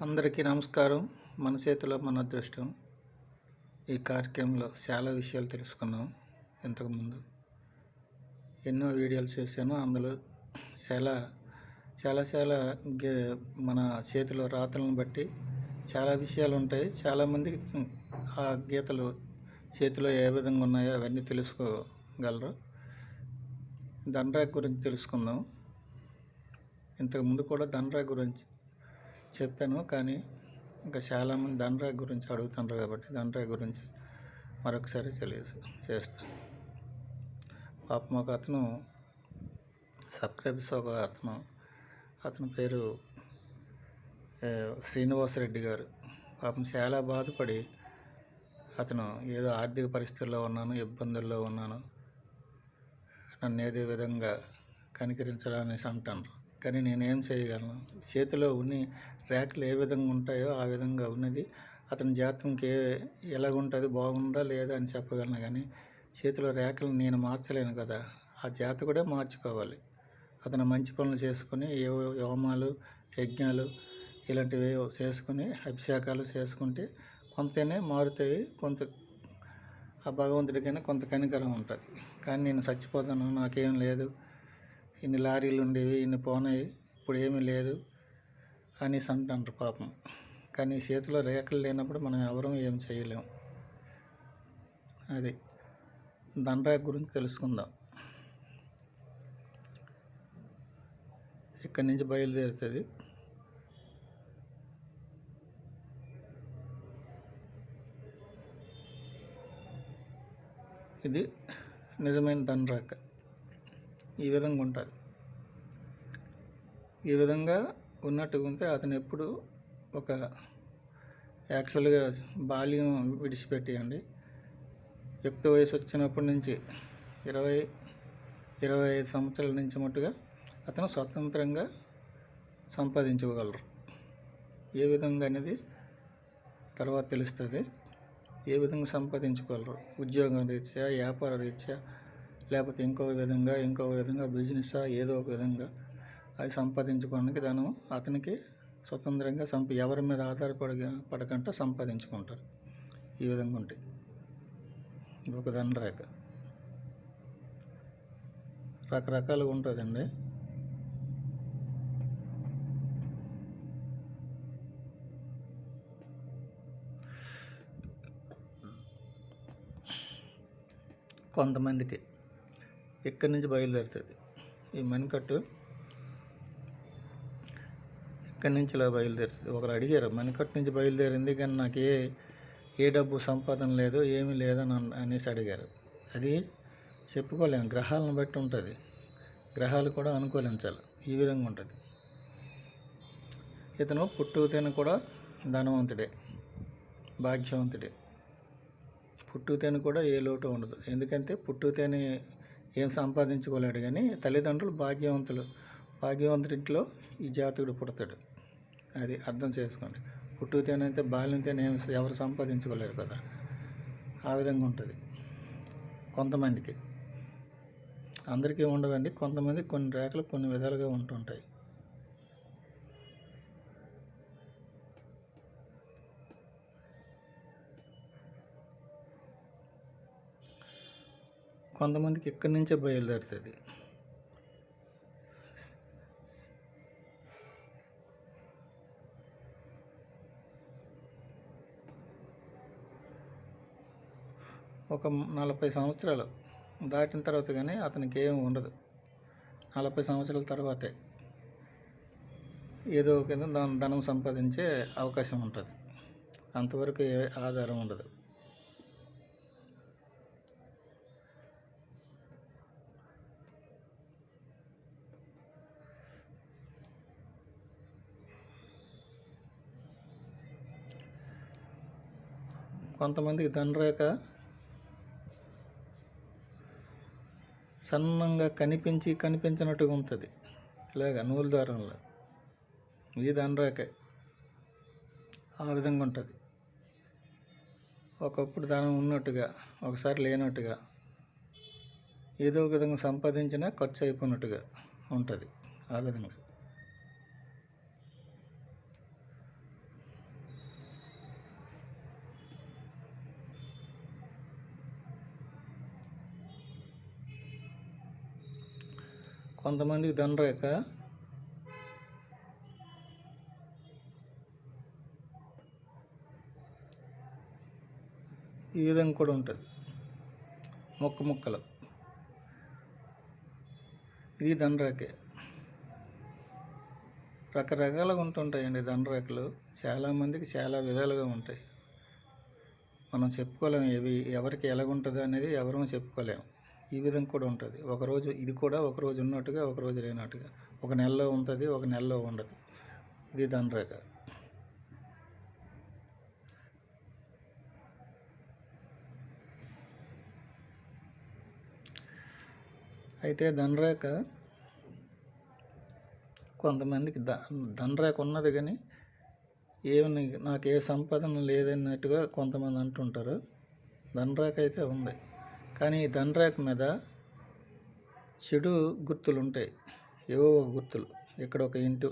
అందరికీ నమస్కారం. మన చేతిలో మన అదృష్టం. ఈ కార్యక్రమంలో చాలా విషయాలు తెలుసుకున్నాం. ఇంతకుముందు ఎన్నో వీడియోలు చేశాను. అందులో చాలా చాలా చాలా గే మన చేతిలో రాతలను బట్టి చాలా విషయాలు ఉంటాయి. చాలామందికి ఆ గీతలు చేతిలో ఏ విధంగా ఉన్నాయో అవన్నీ తెలుసుకోగలరు. ధనరేఖ గురించి తెలుసుకుందాం. ఇంతకుముందు కూడా ధనరేఖ గురించి చెప్పాను, కానీ ఇంకా చాలామంది ధనరేఖ గురించి అడుగుతున్నారు కాబట్టి ధనరేఖ గురించి మరొకసారి చేస్తాను. పాపం ఒక అతను సబ్స్క్రైబర్స్ ఒక అతని పేరు శ్రీనివాసరెడ్డి గారు. పాపం చాలా బాధపడి అతను ఏదో ఆర్థిక పరిస్థితుల్లో ఉన్నాను, ఇబ్బందుల్లో ఉన్నాను, నన్ను ఏదో విధంగా కనికరించడానేసి అంటాను. కానీ నేనేం చేయగలను? చేతిలో ఉన్ని రేఖలు ఏ విధంగా ఉంటాయో ఆ విధంగా ఉన్నది. అతని జాతకంకి ఎలాగుంటుంది, బాగుందా లేదా అని చెప్పగలను, కానీ చేతిలో రేఖలు నేను మార్చలేను కదా. ఆ జాతకుడే మార్చుకోవాలి. అతను మంచి పనులు చేసుకుని ఏవో హోమాలు, యజ్ఞాలు ఇలాంటివి చేసుకుని అభిషేకాలు చేసుకుంటే కొంతనే మారుతాయి. కొంత ఆ భగవంతుడికైనా కొంత కనికరం ఉంటుంది. కానీ నేను చచ్చిపోతాను, నాకేం లేదు, ఇన్ని లారీలు ఉండేవి, ఇన్ని పోనాయి, ఇప్పుడు ఏమీ లేదు అనేసి అంటారు పాపం. కానీ చేతిలో రేఖలు లేనప్పుడు మనం ఎవరూ ఏం చేయలేము. అది ధనరేఖ గురించి తెలుసుకుందాం. ఇక్కడి నుంచి బయలుదేరుతుంది. ఇది నిజమైన ధనరేఖ. ఈ విధంగా ఉంటుంది. ఈ విధంగా ఉన్నట్టుగా ఉంటే అతను ఎప్పుడు ఒక యాక్చువల్గా బాల్యం విడిచిపెట్టేయండి. యుక్త వయసు వచ్చినప్పటి నుంచి 20-25 సంవత్సరాల నుంచి మట్టుగా అతను స్వతంత్రంగా సంపాదించుకోగలరు. ఏ విధంగా అనేది తర్వాత తెలుస్తుంది. ఏ విధంగా సంపాదించుకోగలరు? ఉద్యోగం రీత్యా, వ్యాపార రీత్యా, లేకపోతే ఇంకొక విధంగా బిజినెస్ ఏదో ఒక విధంగా అది సంపాదించుకోవడానికి అతనికి స్వతంత్రంగా ఎవరి మీద పడకుండా సంపాదించుకుంటారు. ఈ విధంగా ఉంటాయి. ఒక ధనరేఖ రకరకాలుగా ఉంటుందండి. కొంతమందికి ఇక్కడి నుంచి బయలుదేరుతుంది. ఈ మణికట్టు ఇక్కడి నుంచి ఇలా బయలుదేరుతుంది. ఒకరు అడిగారు, మణికట్టు నుంచి బయలుదేరింది కానీ నాకు ఏ డబ్బు సంపాదన లేదు, ఏమీ లేదని అనేసి అడిగారు. అది చెప్పుకోలేము, గ్రహాలను బట్టి ఉంటుంది. గ్రహాలు కూడా అనుకూలించాలి. ఈ విధంగా ఉంటుంది. ఇతను పుట్టుకతేను కూడా ధనవంతుడే, భాగ్యవంతుడే. పుట్టుకతేను కూడా ఏ లోటు ఉండదు. ఎందుకంటే పుట్టుకతేని ఏం సంపాదించుకోలేడు, కానీ తల్లిదండ్రులు భాగ్యవంతుడింట్లో ఈ జాతకుడు పుడతాడు. అది అర్థం చేసుకోండి. పుట్టుకతేనైతే బాల్యంతేనే ఎవరు సంపాదించుకోలేరు కదా. ఆ విధంగా ఉంటుంది. కొంతమందికి, అందరికీ ఉండవండి. కొంతమంది కొన్ని రేఖలు కొన్ని విధాలుగా ఉంటుంటాయి. కొంతమందికి ఇక్కడి నుంచే బయలుదేరుతుంది. ఒక 40 సంవత్సరాలు దాటిన తర్వాత కానీ అతనికి ఏమి ఉండదు. 40 సంవత్సరాల తర్వాతే ఏదో ఒక ధనం సంపాదించే అవకాశం ఉంటుంది. అంతవరకు ఏ ఆధారం ఉండదు. కొంతమందికి ధనరేఖ సన్నంగా కనిపించినట్టుగా ఉంటుంది. ఇలాగ నూలు దారంలో. ఇది ధనరేఖ. ఆ విధంగా ఉంటుంది. ఒకప్పుడు ధనం ఉన్నట్టుగా, ఒకసారి లేనట్టుగా, ఏదో ఒక విధంగా సంపాదించినా ఖర్చు అయిపోయినట్టుగా ఉంటుంది. ఆ విధంగా కొంతమందికి ధనరేఖ ఈ విధంగా కూడా ఉంటుంది, ముక్కలు. ఇది ధనరేఖే. రకరకాలుగా ఉంటుంటాయండి ధనరేఖలు. చాలామందికి చాలా విధాలుగా ఉంటాయి. మనం చెప్పుకోలేము ఎవరికి ఎలాగుంటుందో అనేది ఎవరూ చెప్పుకోలేము. ఈ విధంగా కూడా ఉంటుంది. ఒకరోజు ఇది కూడా ఒకరోజు ఉన్నట్టుగా ఒకరోజు లేనట్టుగా, ఒక నెలలో ఉంటుంది, ఒక నెలలో ఉండదు. ఇది ధనరేఖ. అయితే ధనరేఖ కొంతమందికి ధనరేఖ ఉన్నది కానీ నాకు ఏ సంపాదన లేదన్నట్టుగా కొంతమంది అంటుంటారు. ధనరేఖ అయితే ఉంది, కానీ ఈ ధనరేఖ మీద చెడు గుర్తులు ఉంటాయి. ఏవో ఒక గుర్తులు, ఇక్కడ ఒక ఇంటు,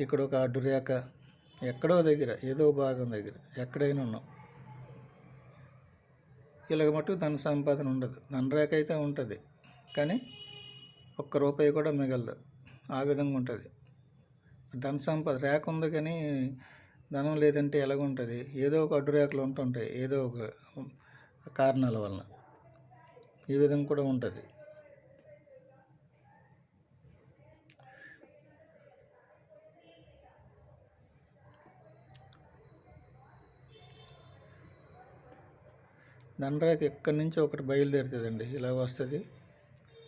ఇక్కడ ఒక అడ్డు రేఖ, ఎక్కడో దగ్గర ఏదో భాగం దగ్గర ఎక్కడైనా ఉన్నాం. ఇలాగ మటుకు ధన సంపాదన ఉండదు. ధనరేఖ అయితే ఉంటుంది కానీ ఒక్క రూపాయి కూడా మిగలదు. ఆ విధంగా ఉంటుంది ధన సంపద. రేఖ ఉంది కానీ ధనం లేదంటే ఎలాగుంటుంది? ఏదో ఒక అడ్డు రేఖలు ఉంటుంటాయి, ఏదో ఒక కారణాల వలన. ఈ విధంగా కూడా ఉంటుంది. ధనరేఖ ఎక్కడి నుంచి ఒకటి బయలుదేరుతుందండి, ఇలా వస్తుంది,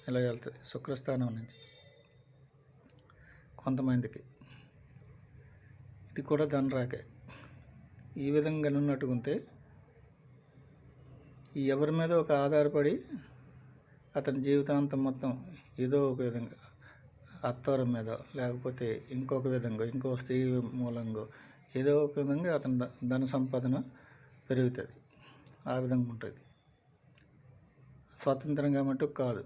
ఇలా వెళ్తుంది శుక్రస్థానం నుంచి. కొంతమందికి ఇది కూడా ధనరేఖే. ఈ విధంగా ఉన్నట్టుకుంటే ఎవరి మీద ఒక ఆధారపడి అతని జీవితాంతం మొత్తం ఏదో ఒక విధంగా అత్తవారి మీద, లేకపోతే ఇంకొక విధంగా ఇంకో స్త్రీ మూలంగా ఏదో ఒక విధంగా అతని ధన సంపాదన పెరుగుతుంది. ఆ విధంగా ఉంటుంది. స్వతంత్రంగా మటుకు కాదు.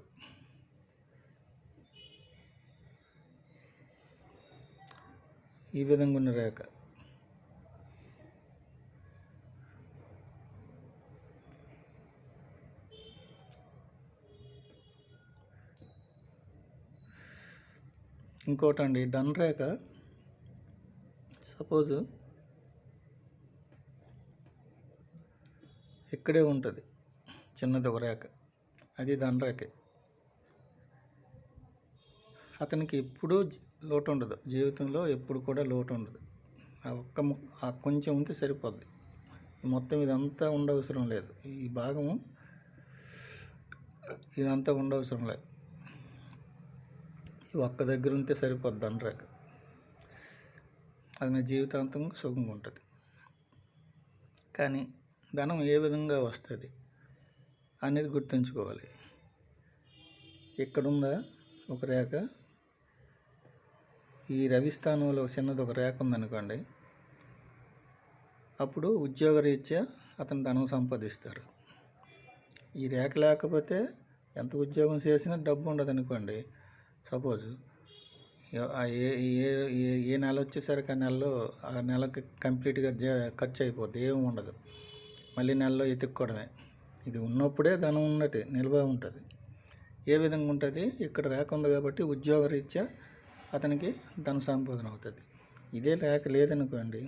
ఈ విధంగా ఉన్న రేఖ. ఇంకోటండి, ధనరేఖ సపోజు ఇక్కడే ఉంటుంది, చిన్నది ఒక రేఖ, అది ధనరేఖ. అతనికి ఎప్పుడూ లోటు ఉండదు, జీవితంలో ఎప్పుడు కూడా లోటు ఉండదు. ఆ కొంచెం ఉంటే సరిపోద్ది. మొత్తం ఇదంతా ఉండవసరం లేదు. ఈ భాగము ఇదంతా ఉండవసరం లేదు. ఒక్క దగ్గర ఉంటే సరిపోద్ది ధనరేఖ. అది నా జీవితాంతం సుఖంగా ఉంటుంది. కానీ ధనం ఏ విధంగా వస్తుంది అనేది గుర్తుంచుకోవాలి. ఇక్కడుందా ఒక రేఖ, ఈ రవి స్థానంలో చిన్నది ఒక రేఖ ఉందనుకోండి, అప్పుడు ఉద్యోగరీత్యా అతను ధనం సంపాదిస్తారు. ఈ రేఖ లేకపోతే ఎంత ఉద్యోగం చేసినా డబ్బు ఉండదు అనుకోండి. సపోజు ఏ నెల వచ్చేసరికి ఆ నెలకి కంప్లీట్గా ఖర్చు అయిపోద్ది, ఏమి ఉండదు. మళ్ళీ నెలలో ఎత్తుక్కోవడమే. ఇది ఉన్నప్పుడే ధనం ఉన్నట్టు నిల్వ ఉంటుంది. ఏ విధంగా ఉంటుంది? ఇక్కడ రేఖ ఉంది కాబట్టి ఉద్యోగరీత్యా అతనికి ధన సంపాదన అవుతుంది. ఇదే రేఖ లేదనుకోండి,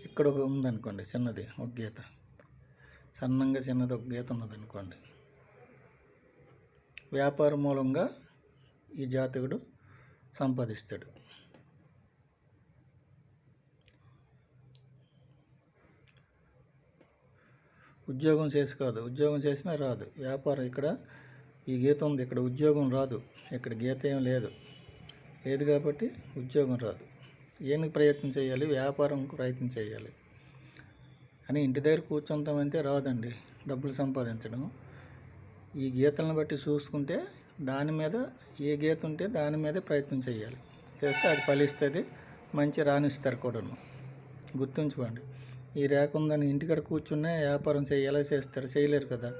ఇక్కడ ఒక ఉందనుకోండి చిన్నది ఒక గీత, సన్నంగా చిన్నది ఒక గీత ఉన్నదనుకోండి, వ్యాపార మూలంగా ఈ జాతకుడు సంపాదిస్తాడు. ఉద్యోగం చేసి కాదు, ఉద్యోగం చేసినా రాదు. వ్యాపారం ఇక్కడ ఈ గీత ఉంది, ఇక్కడ ఉద్యోగం రాదు. ఇక్కడ గీత ఏం లేదు కాబట్టి ఉద్యోగం రాదు. ఏనికి ప్రయత్నం చేయాలి? వ్యాపారం ప్రయత్నం చేయాలి. అని ఇంటి దగ్గర కూర్చుంటామంటే రాదండి డబ్బులు సంపాదించడం. ఈ గీతలను బట్టి చూసుకుంటే దాని మీద ఏ గీత ఉంటే దాని మీదే ప్రయత్నం చేయాలి. చేస్తే అది ఫలిస్తుంది, మంచి రాణిస్తారు కూడాను. గుర్తుంచుకోండి. ఈ రేఖ ఉందని ఇంటికాడ కూర్చున్నా వ్యాపారం ఎలా చేస్తారు? చేయలేరు కదా.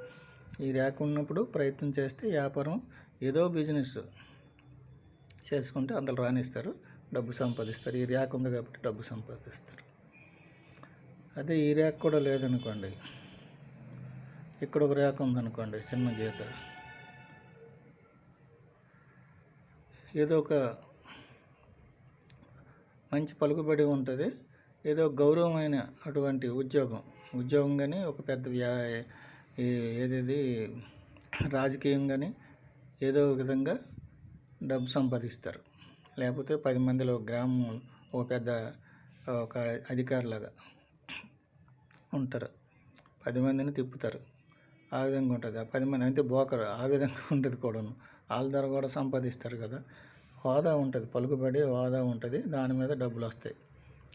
ఈ రేఖ ఉన్నప్పుడు ప్రయత్నం చేస్తే వ్యాపారం ఏదో బిజినెస్ చేసుకుంటే అందులో రాణిస్తారు, డబ్బు సంపాదిస్తారు. ఈ రేఖ ఉంది కాబట్టి డబ్బు సంపాదిస్తారు. అదే ఈ రేఖ కూడా లేదనుకోండి, ఇక్కడ ఒక రేఖ ఉందనుకోండి, చిన్న గీత, ఏదో ఒక మంచి పలుకుబడి ఉంటుంది, ఏదో గౌరవమైన అటువంటి ఉద్యోగం కానీ ఒక పెద్ద ఏదేది రాజకీయం కానీ ఏదో ఒక విధంగా డబ్బు సంపాదిస్తారు. లేకపోతే 10 మందిలో గ్రామం ఒక పెద్ద ఒక అధికారిలాగా ఉంటారు, 10 మందిని తిప్పుతారు. ఆ విధంగా ఉంటుంది. ఆ 10 మంది అంటే బోకరు, ఆ విధంగా ఉంటుంది కూడాను. వాళ్ళ ద్వారా కూడా సంపాదిస్తారు కదా. హోదా ఉంటుంది, పలుకుబడి హోదా ఉంటుంది, దాని మీద డబ్బులు వస్తాయి.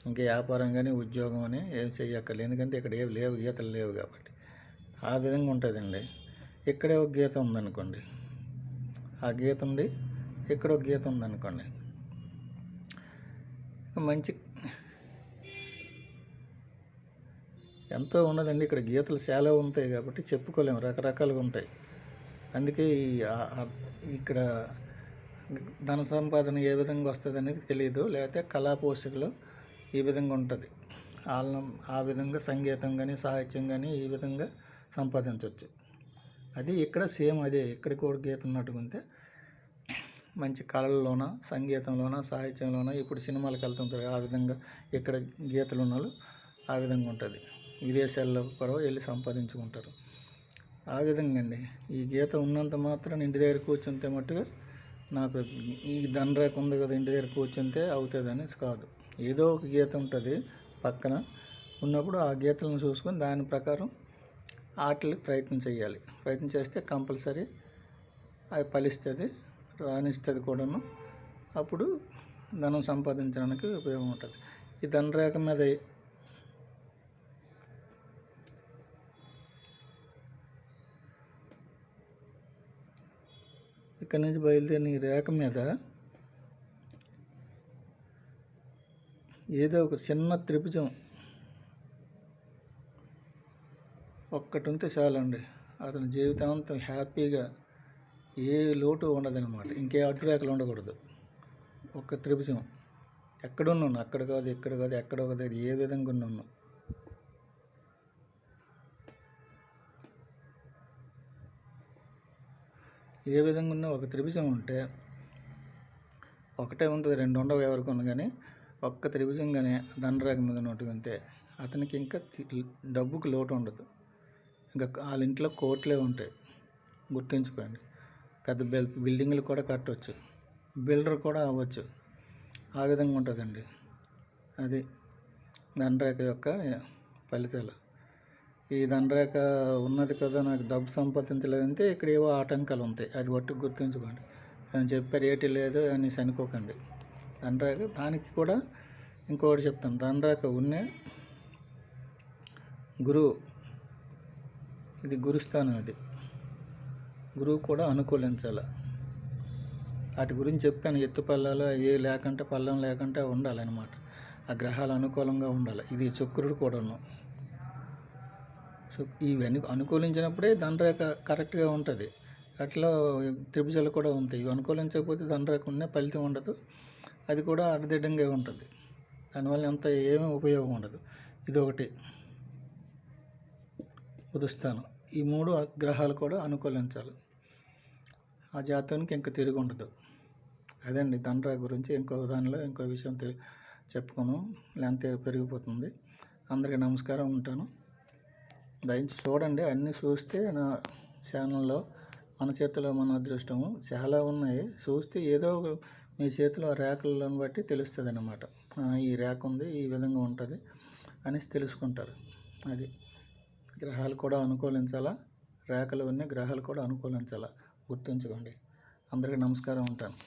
ఇంకా వ్యాపారం కానీ ఉద్యోగం అని ఏం చెయ్యక్కర్లేదు, ఎందుకంటే ఇక్కడ ఏవి లేవు, గీతలు లేవు కాబట్టి. ఆ విధంగా ఉంటుందండి. ఇక్కడే ఒక గీత ఉందనుకోండి, ఆ గీత ఉండి ఇక్కడ ఒక గీత ఉందనుకోండి, మంచి ఎంతో ఉన్నదండి. ఇక్కడ గీతలు చాలా ఉంటాయి కాబట్టి చెప్పుకోలేము, రకరకాలుగా ఉంటాయి. అందుకే ఇక్కడ ధన సంపాదన ఏ విధంగా వస్తుంది అనేది తెలియదు. లేకపోతే కళాపోషకులు ఈ విధంగా ఉంటుంది. ఆ విధంగా సంగీతం కానీ సాహిత్యం కానీ ఈ విధంగా సంపాదించవచ్చు. అది ఇక్కడ సేమ్ అదే, ఇక్కడ కూడా గీత ఉన్నట్టుగా ఉంటే మంచి కళల్లోన, సంగీతంలోన, సాహిత్యంలోన, ఇప్పుడు సినిమాలకు వెళ్తుంటారు ఆ విధంగా ఇక్కడ గీతలు ఉన్న వాళ్ళు ఆ విధంగా ఉంటుంది. విదేశాల్లో కూడా వెళ్ళి సంపాదించుకుంటారు. ఆ విధంగా అండి. ఈ గీత ఉన్నంత మాత్రం ఇంటి దగ్గర కూర్చుంటే మట్టుగా నాకు ఈ దండరేఖ ఉంది కదా, ఇంటి దగ్గర కూర్చుంటే అవుతుందని కాదు. ఏదో ఒక గీత ఉంటుంది పక్కన ఉన్నప్పుడు ఆ గీతలను చూసుకొని దాని ప్రకారం వాటికి ప్రయత్నం చేయాలి. ప్రయత్నం చేస్తే కంపల్సరీ అవి ఫలిస్తుంది, రాణిస్తుంది కూడాను. అప్పుడు ధనం సంపాదించడానికి ఉపయోగం ఉంటుంది. ఈ దండరేఖ మీద ఇక్కడి నుంచి బయలుదేరిన ఈ రేఖ మీద ఏదో ఒక చిన్న త్రిభుజం ఒక్కటి ఉంటే చాలండి, అతని జీవితాంతం హ్యాపీగా ఏ లోటు ఉండదన్నమాట. ఇంకే అడ్డురేఖలు ఉండకూడదు. ఒక్క త్రిభుజం ఎక్కడున్నాను, అక్కడ కాదు ఇక్కడ కాదు, ఎక్కడ ఒక దగ్గర ఏ విధంగా ఉన్నాను. ఏ విధంగా ఉన్నా ఒక త్రిభుజం ఉంటే ఒకటే ఉంటుంది, 2 ఉండవు ఎవరికి ఉన్నా. కానీ ఒక్క త్రిభుజం కానీ దండరేఖ మీద ఉన్నట్టుకుంటే అతనికి ఇంకా డబ్బుకి లోటు ఉండదు. ఇంకా వాళ్ళ ఇంట్లో కోట్లే ఉంటాయి, గుర్తుంచుకోండి. పెద్ద బిల్డింగ్లు కూడా కట్టవచ్చు, బిల్డర్ కూడా అవ్వచ్చు. ఆ విధంగా ఉంటుందండి. అది దండరేఖ యొక్క ఫలితాలు. ఈ దండరేఖ ఉన్నది కదా, నాకు డబ్బు సంపాదించలేదంటే ఇక్కడ ఏవో ఆటంకాలు ఉంటాయి, అది ఒట్టి గుర్తుంచుకోండి. నేను చెప్పారు ఏటి లేదు అని అనుకోకండి. దండరేఖ దానికి కూడా ఇంకొకటి చెప్తాను. దండరేఖ ఉన్నే గురువు, ఇది గురుస్థానం, అది గురువు కూడా అనుకూలించాలి. వాటి గురించి చెప్పాను. ఎత్తు పల్లాలు అవి లేకుంటే, పల్లం లేకుంటే ఉండాలన్నమాట. ఆ గ్రహాలు అనుకూలంగా ఉండాలి. ఇది శుక్రుడు కూడాను. సో ఇవన్నీ అనుకూలించినప్పుడే దండరేఖ కరెక్ట్గా ఉంటుంది. అట్లా త్రిభుజాలు కూడా ఉంటాయి. ఇవి అనుకూలించకపోతే దండరేఖ ఉన్న ఫలితం ఉండదు, అది కూడా అడ్డదిడ్డంగా ఉంటుంది. దానివల్ల అంత ఏమీ ఉపయోగం ఉండదు. ఇదొకటి ఉదుస్తాను. ఈ 3 గ్రహాలు కూడా అనుకూలించాలి. ఆ జాతకానికి ఇంకా తిరిగి ఉండదు. అదండి దండరేఖ గురించి. ఇంకో దానిలో ఇంకో విషయం చెప్పుకున్నాం, లెంత్ పెరిగిపోతుంది. అందరికీ నమస్కారం, ఉంటాను. దయచేసి చూడండి, అన్నీ చూస్తే నా ఛానల్లో మన చేతిలో మన అదృష్టము చాలా ఉన్నాయి. చూస్తే ఏదో మీ చేతిలో రేఖలను బట్టి తెలుస్తుంది అన్నమాట. ఈ రేఖ ఉంది, ఈ విధంగా ఉంటుంది అనేసి తెలుసుకుంటారు. అది గ్రహాలు కూడా అనుకూలించాలా, రేఖలు ఉన్న గ్రహాలు కూడా అనుకూలించాలా, గుర్తుంచుకోండి. అందరికీ నమస్కారం, ఉంటాను.